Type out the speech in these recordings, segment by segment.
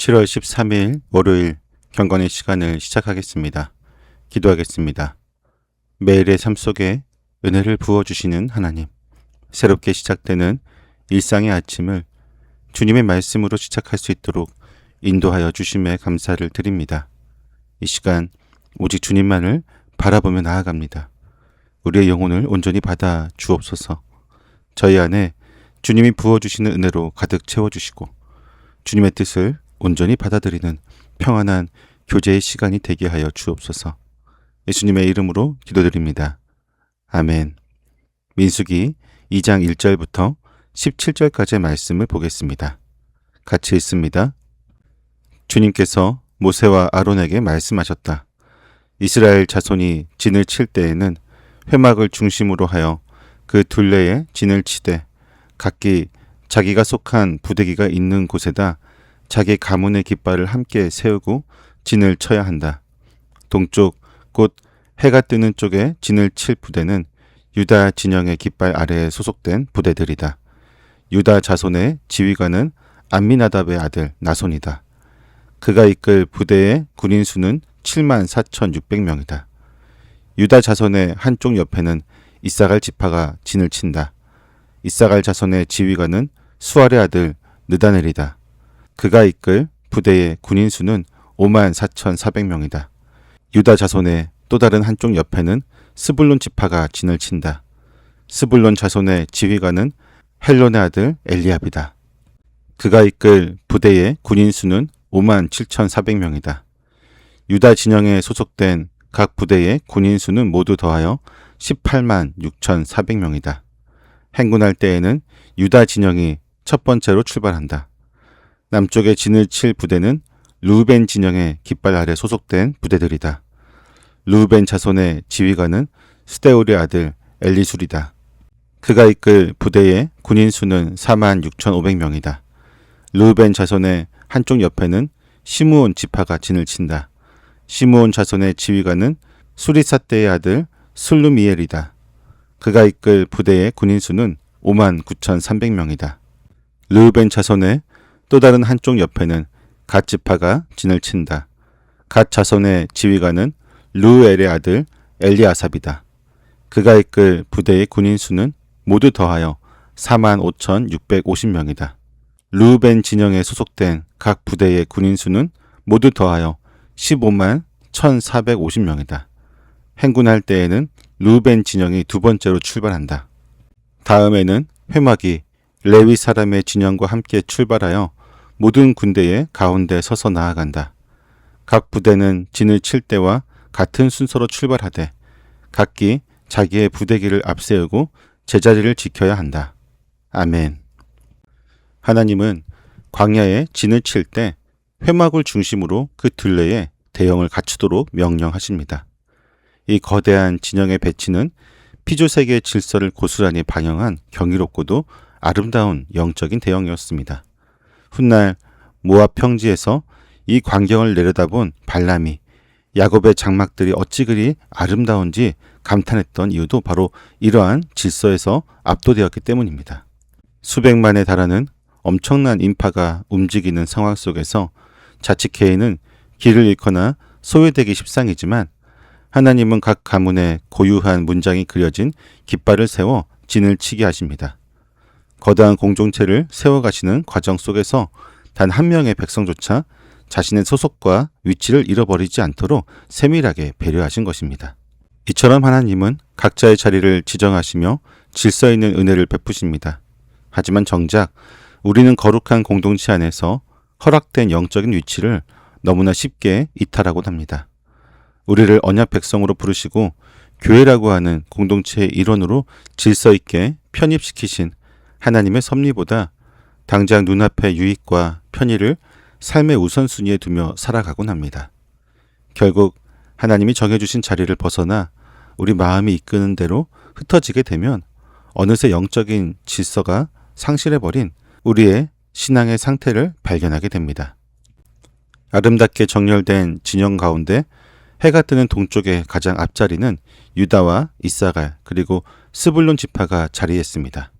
7월 13일 월요일 경건의 시간을 시작하겠습니다. 기도하겠습니다. 매일의 삶 속에 은혜를 부어주시는 하나님, 새롭게 시작되는 일상의 아침을 주님의 말씀으로 시작할 수 있도록 인도하여 주심에 감사를 드립니다. 이 시간 오직 주님만을 바라보며 나아갑니다. 우리의 영혼을 온전히 받아 주옵소서. 저희 안에 주님이 부어주시는 은혜로 가득 채워주시고 주님의 뜻을 온전히 받아들이는 평안한 교제의 시간이 되게 하여 주옵소서. 예수님의 이름으로 기도드립니다. 아멘. 민수기 2장 1절부터 17절까지의 말씀을 보겠습니다. 같이 읽습니다. 주님께서 모세와 아론에게 말씀하셨다. 이스라엘 자손이 진을 칠 때에는 회막을 중심으로 하여 그 둘레에 진을 치되 각기 자기가 속한 부대기가 있는 곳에다 자기 가문의 깃발을 함께 세우고 진을 쳐야 한다. 동쪽 곧 해가 뜨는 쪽에 진을 칠 부대는 유다 진영의 깃발 아래에 소속된 부대들이다. 유다 자손의 지휘관은 암미나답의 아들 나손이다. 그가 이끌 부대의 군인 수는 74,600명이다. 유다 자손의 한쪽 옆에는 이사갈 지파가 진을 친다. 이사갈 자손의 지휘관은 수알의 아들 느다넬이다. 그가 이끌 부대의 군인 수는 54,400명이다. 유다 자손의 또 다른 한쪽 옆에는 스불론 지파가 진을 친다. 스불론 자손의 지휘관은 헬론의 아들 엘리압이다. 그가 이끌 부대의 군인 수는 57,400명이다. 유다 진영에 소속된 각 부대의 군인 수는 모두 더하여 186,400명이다. 행군할 때에는 유다 진영이 첫 번째로 출발한다. 남쪽에 진을 칠 부대는 르우벤 진영의 깃발 아래 소속된 부대들이다. 르우벤 자손의 지휘관은 스데울의 아들 엘리술이다. 그가 이끌 부대의 군인 수는 46,500명이다. 르우벤 자손의 한쪽 옆에는 시므온 지파가 진을 친다. 시므온 자손의 지휘관은 수리사떼의 아들 슬루미엘이다. 그가 이끌 부대의 군인 수는 59,300명이다. 르우벤 자손의 또 다른 한쪽 옆에는 갓 지파가 진을 친다. 갓 자손의 지휘관은 르우엘의 아들 엘리아삽이다. 그가 이끌 부대의 군인 수는 모두 더하여 45,650명이다. 르우벤 진영에 소속된 각 부대의 군인 수는 모두 더하여 151,450명이다. 행군할 때에는 르우벤 진영이 두 번째로 출발한다. 다음에는 회막이 레위 사람의 진영과 함께 출발하여 모든 군대의 가운데 서서 나아간다. 각 부대는 진을 칠 때와 같은 순서로 출발하되 각기 자기의 부대기를 앞세우고 제자리를 지켜야 한다. 아멘. 하나님은 광야에 진을 칠 때 회막을 중심으로 그 둘레에 대형을 갖추도록 명령하십니다. 이 거대한 진영의 배치는 피조세계의 질서를 고스란히 반영한 경이롭고도 아름다운 영적인 대형이었습니다. 훗날 모압 평지에서 이 광경을 내려다본 발람이 야곱의 장막들이 어찌 그리 아름다운지 감탄했던 이유도 바로 이러한 질서에서 압도되었기 때문입니다. 수백만에 달하는 엄청난 인파가 움직이는 상황 속에서 자칫 개인은 길을 잃거나 소외되기 십상이지만 하나님은 각 가문에 고유한 문장이 그려진 깃발을 세워 진을 치게 하십니다. 거대한 공동체를 세워가시는 과정 속에서 단 한 명의 백성조차 자신의 소속과 위치를 잃어버리지 않도록 세밀하게 배려하신 것입니다. 이처럼 하나님은 각자의 자리를 지정하시며 질서 있는 은혜를 베푸십니다. 하지만 정작 우리는 거룩한 공동체 안에서 허락된 영적인 위치를 너무나 쉽게 이탈하곤 합니다. 우리를 언약 백성으로 부르시고 교회라고 하는 공동체의 일원으로 질서 있게 편입시키신 하나님의 섭리보다 당장 눈앞의 유익과 편의를 삶의 우선순위에 두며 살아가곤 합니다. 결국 하나님이 정해주신 자리를 벗어나 우리 마음이 이끄는 대로 흩어지게 되면 어느새 영적인 질서가 상실해버린 우리의 신앙의 상태를 발견하게 됩니다. 아름답게 정렬된 진영 가운데 해가 뜨는 동쪽의 가장 앞자리는 유다와 이사갈 그리고 스불론 지파가 자리했습니다.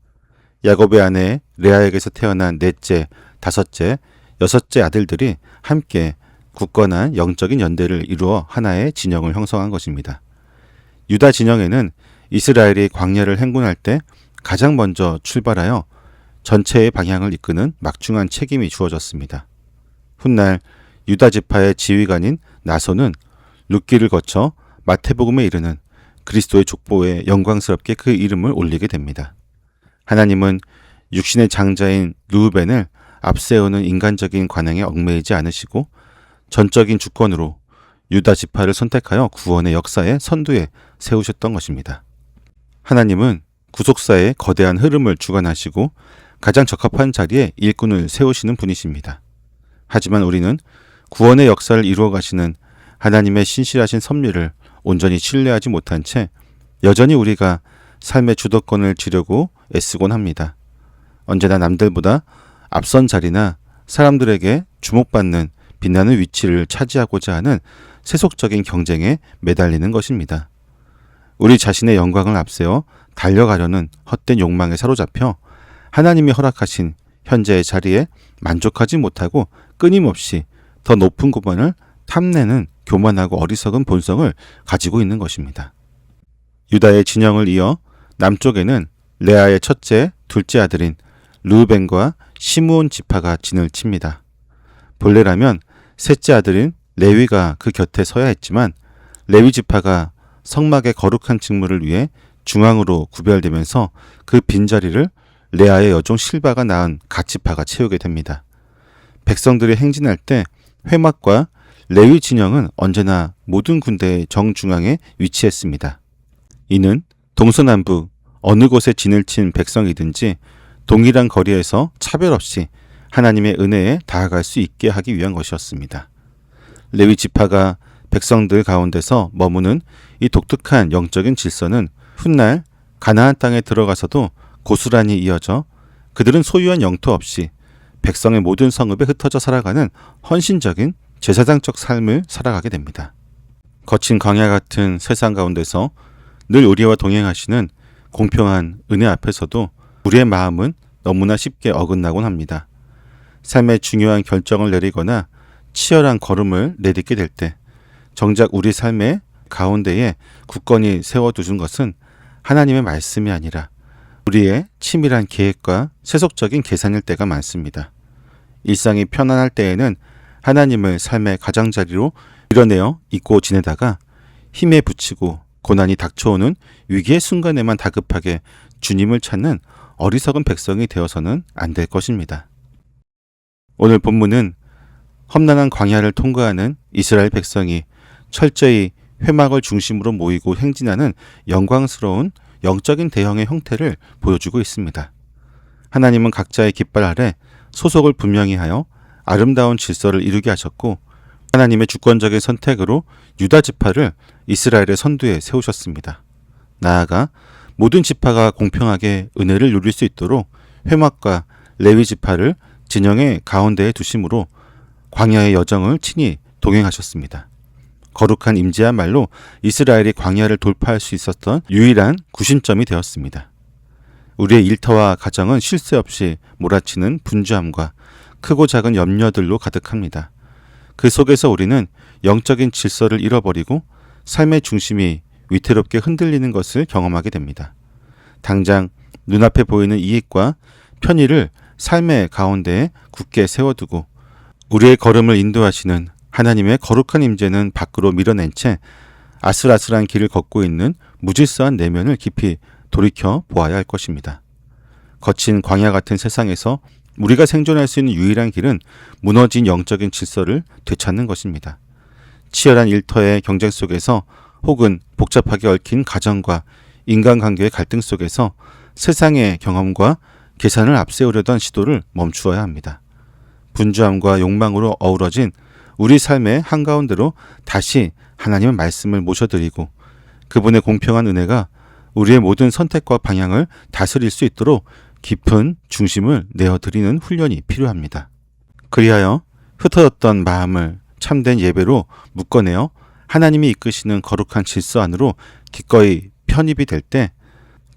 야곱의 아내 레아에게서 태어난 넷째, 다섯째, 6째 아들들이 함께 굳건한 영적인 연대를 이루어 하나의 진영을 형성한 것입니다. 유다 진영에는 이스라엘이 광야를 행군할 때 가장 먼저 출발하여 전체의 방향을 이끄는 막중한 책임이 주어졌습니다. 훗날 유다 지파의 지휘관인 나손은 룻기를 거쳐 마태복음에 이르는 그리스도의 족보에 영광스럽게 그 이름을 올리게 됩니다. 하나님은 육신의 장자인 르우벤을 앞세우는 인간적인 관행에 얽매이지 않으시고 전적인 주권으로 유다 지파를 선택하여 구원의 역사의 선두에 세우셨던 것입니다. 하나님은 구속사의 거대한 흐름을 주관하시고 가장 적합한 자리에 일꾼을 세우시는 분이십니다. 하지만 우리는 구원의 역사를 이루어 가시는 하나님의 신실하신 섭리를 온전히 신뢰하지 못한 채 여전히 우리가 삶의 주도권을 쥐려고 애쓰곤 합니다. 언제나 남들보다 앞선 자리나 사람들에게 주목받는 빛나는 위치를 차지하고자 하는 세속적인 경쟁에 매달리는 것입니다. 우리 자신의 영광을 앞세워 달려가려는 헛된 욕망에 사로잡혀 하나님이 허락하신 현재의 자리에 만족하지 못하고 끊임없이 더 높은 고반을 탐내는 교만하고 어리석은 본성을 가지고 있는 것입니다. 유다의 진영을 이어 남쪽에는 레아의 첫째, 둘째 아들인 르우벤과 시므온 지파가 진을 칩니다. 본래라면 셋째 아들인 레위가 그 곁에 서야 했지만 레위 지파가 성막의 거룩한 직무를 위해 중앙으로 구별되면서 그 빈자리를 레아의 여종 실바가 낳은 갓 지파가 채우게 됩니다. 백성들이 행진할 때 회막과 레위 진영은 언제나 모든 군대의 정중앙에 위치했습니다. 이는 동서남북 어느 곳에 진을 친 백성이든지 동일한 거리에서 차별 없이 하나님의 은혜에 다가갈 수 있게 하기 위한 것이었습니다. 레위 지파가 백성들 가운데서 머무는 이 독특한 영적인 질서는 훗날 가나안 땅에 들어가서도 고스란히 이어져 그들은 소유한 영토 없이 백성의 모든 성읍에 흩어져 살아가는 헌신적인 제사장적 삶을 살아가게 됩니다. 거친 광야 같은 세상 가운데서 늘 우리와 동행하시는 공평한 은혜 앞에서도 우리의 마음은 너무나 쉽게 어긋나곤 합니다. 삶의 중요한 결정을 내리거나 치열한 걸음을 내딛게 될 때 정작 우리 삶의 가운데에 굳건히 세워두신 것은 하나님의 말씀이 아니라 우리의 치밀한 계획과 세속적인 계산일 때가 많습니다. 일상이 편안할 때에는 하나님을 삶의 가장자리로 밀어내어 잊고 지내다가 힘에 부치고 고난이 닥쳐오는 위기의 순간에만 다급하게 주님을 찾는 어리석은 백성이 되어서는 안 될 것입니다. 오늘 본문은 험난한 광야를 통과하는 이스라엘 백성이 철저히 회막을 중심으로 모이고 행진하는 영광스러운 영적인 대형의 형태를 보여주고 있습니다. 하나님은 각자의 깃발 아래 소속을 분명히 하여 아름다운 질서를 이루게 하셨고 하나님의 주권적인 선택으로 유다 지파를 이스라엘의 선두에 세우셨습니다. 나아가 모든 지파가 공평하게 은혜를 누릴 수 있도록 회막과 레위 지파를 진영의 가운데에 두심으로 광야의 여정을 친히 동행하셨습니다. 거룩한 임재야말로 이스라엘이 광야를 돌파할 수 있었던 유일한 구심점이 되었습니다. 우리의 일터와 가정은 쉴 새 없이 몰아치는 분주함과 크고 작은 염려들로 가득합니다. 그 속에서 우리는 영적인 질서를 잃어버리고 삶의 중심이 위태롭게 흔들리는 것을 경험하게 됩니다. 당장 눈앞에 보이는 이익과 편의를 삶의 가운데에 굳게 세워두고 우리의 걸음을 인도하시는 하나님의 거룩한 임재는 밖으로 밀어낸 채 아슬아슬한 길을 걷고 있는 무질서한 내면을 깊이 돌이켜 보아야 할 것입니다. 거친 광야 같은 세상에서 우리가 생존할 수 있는 유일한 길은 무너진 영적인 질서를 되찾는 것입니다. 치열한 일터의 경쟁 속에서 혹은 복잡하게 얽힌 가정과 인간관계의 갈등 속에서 세상의 경험과 계산을 앞세우려던 시도를 멈추어야 합니다. 분주함과 욕망으로 어우러진 우리 삶의 한가운데로 다시 하나님의 말씀을 모셔드리고 그분의 공평한 은혜가 우리의 모든 선택과 방향을 다스릴 수 있도록 깊은 중심을 내어드리는 훈련이 필요합니다. 그리하여 흩어졌던 마음을 참된 예배로 묶어내어 하나님이 이끄시는 거룩한 질서 안으로 기꺼이 편입이 될 때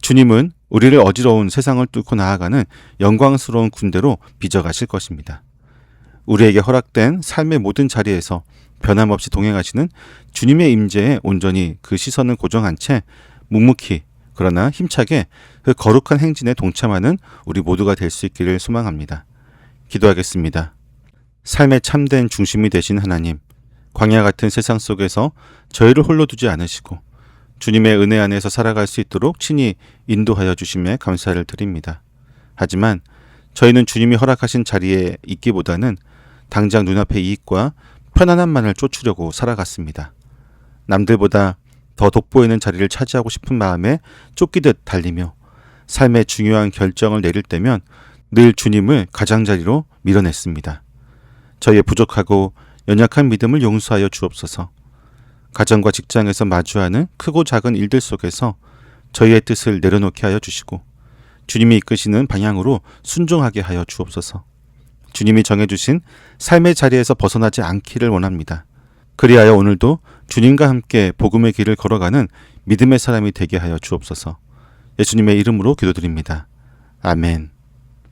주님은 우리를 어지러운 세상을 뚫고 나아가는 영광스러운 군대로 빚어가실 것입니다. 우리에게 허락된 삶의 모든 자리에서 변함없이 동행하시는 주님의 임재에 온전히 그 시선을 고정한 채 묵묵히 그러나 힘차게 그 거룩한 행진에 동참하는 우리 모두가 될 수 있기를 소망합니다. 기도하겠습니다. 삶의 참된 중심이 되신 하나님, 광야 같은 세상 속에서 저희를 홀로 두지 않으시고 주님의 은혜 안에서 살아갈 수 있도록 친히 인도하여 주심에 감사를 드립니다. 하지만 저희는 주님이 허락하신 자리에 있기보다는 당장 눈앞의 이익과 편안함만을 쫓으려고 살아갔습니다. 남들보다 더 돋보이는 자리를 차지하고 싶은 마음에 쫓기듯 달리며 삶의 중요한 결정을 내릴 때면 늘 주님을 가장자리로 밀어냈습니다. 저희의 부족하고 연약한 믿음을 용서하여 주옵소서. 가정과 직장에서 마주하는 크고 작은 일들 속에서 저희의 뜻을 내려놓게 하여 주시고 주님이 이끄시는 방향으로 순종하게 하여 주옵소서. 주님이 정해주신 삶의 자리에서 벗어나지 않기를 원합니다. 그리하여 오늘도 주님과 함께 복음의 길을 걸어가는 믿음의 사람이 되게 하여 주옵소서. 예수님의 이름으로 기도드립니다. 아멘.